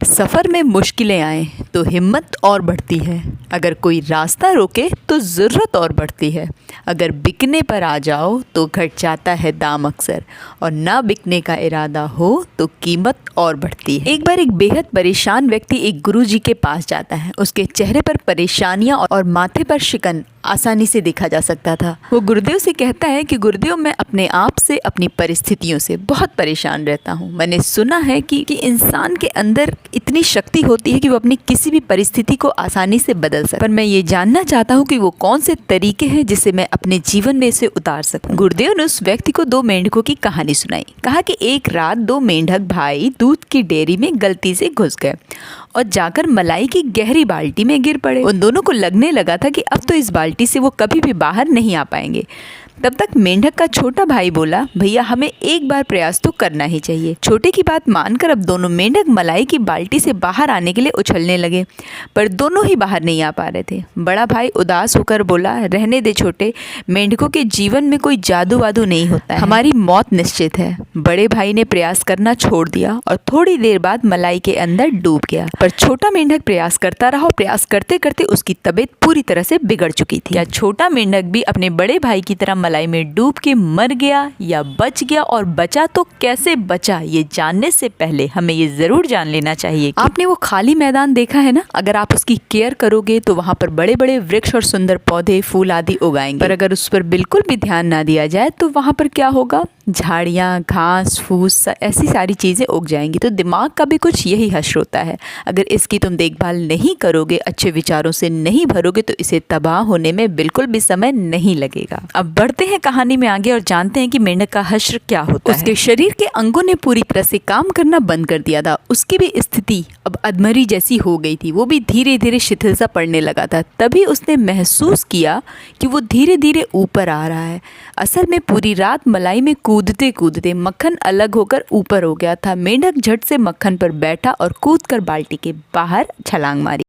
सफ़र में मुश्किलें आए तो हिम्मत और बढ़ती है। अगर कोई रास्ता रोके तो ज़रूरत और बढ़ती है। अगर बिकने पर आ जाओ तो घट जाता है दाम अक्सर, और ना बिकने का इरादा हो तो कीमत और बढ़ती है। एक बार एक बेहद परेशान व्यक्ति एक गुरुजी के पास जाता है। उसके चेहरे पर परेशानियां और माथे पर शिकन आसानी से देखा जा सकता था। वो गुरुदेव से कहता है कि गुरुदेव, मैं अपने आप से, अपनी परिस्थितियों से बहुत परेशान रहता हूँ। मैंने सुना है कि इंसान के अंदर इतनी शक्ति होती है कि वो अपनी किसी भी परिस्थिति को आसानी से बदल सकता है, पर मैं ये जानना चाहता हूँ कि वो कौन से तरीके हैं जिससे मैं अपने जीवन में इसे उतार सकूं। गुरुदेव ने उस व्यक्ति को 2 मेंढकों की कहानी सुनाई। कहा कि एक रात 2 मेंढक भाई दूध की डेयरी में गलती से घुस गए और जाकर मलाई की गहरी बाल्टी में गिर पड़े। उन दोनों को लगने लगा था कि अब तो इस बाल्टी से वो कभी भी बाहर नहीं आ पाएंगे। तब तक मेंढक का छोटा भाई बोला, भैया हमें एक बार प्रयास तो करना ही चाहिए। छोटे की बात मानकर अब दोनों मेंढक मलाई की बाल्टी से बाहर आने के लिए उछलने लगे, पर दोनों ही बाहर नहीं आ पा रहे थे। बड़ा भाई उदास होकर बोला, रहने दे छोटे, मेंढकों के जीवन में कोई जादू वादू नहीं होता है, हमारी मौत निश्चित है। बड़े भाई ने प्रयास करना छोड़ दिया और थोड़ी देर बाद मलाई के अंदर डूब गया, पर छोटा मेंढक प्रयास करता रहा। प्रयास करते करते उसकी तबीयत पूरी तरह से बिगड़ चुकी थी। क्या छोटा मेंढक भी अपने बड़े भाई की तरह मलाई में डूब के मर गया या बच गया, और बचा तो कैसे बचा, ये जानने से पहले हमें ये जरूर जान लेना चाहिए कि आपने वो खाली मैदान देखा है ना, अगर आप उसकी केयर करोगे तो वहाँ पर बड़े बड़े वृक्ष और सुंदर पौधे फूल आदि उगाएंगे, पर अगर उस पर बिल्कुल भी ध्यान ना दिया जाए तो वहाँ पर क्या होगा, झाड़ियाँ, घास फूस, ऐसी सारी चीज़ें उग जाएंगी। तो दिमाग का भी कुछ यही हश्र होता है। अगर इसकी तुम देखभाल नहीं करोगे, अच्छे विचारों से नहीं भरोगे, तो इसे तबाह होने में बिल्कुल भी समय नहीं लगेगा। अब बढ़ते हैं कहानी में आगे और जानते हैं कि मेंढक का हश्र क्या होता है। उसके शरीर के अंगों ने पूरी तरह से काम करना बंद कर दिया था। उसकी भी स्थिति अब अधमरी जैसी हो गई थी। वो भी धीरे धीरे शिथिल सा पड़ने लगा था। तभी उसने महसूस किया कि वो धीरे धीरे ऊपर आ रहा है। असल में पूरी रात मलाई में कूदते कूदते मक्खन अलग होकर ऊपर हो गया था। मेंढक झट से मक्खन पर बैठा और कूदकर बाल्टी के बाहर छलांग मारी।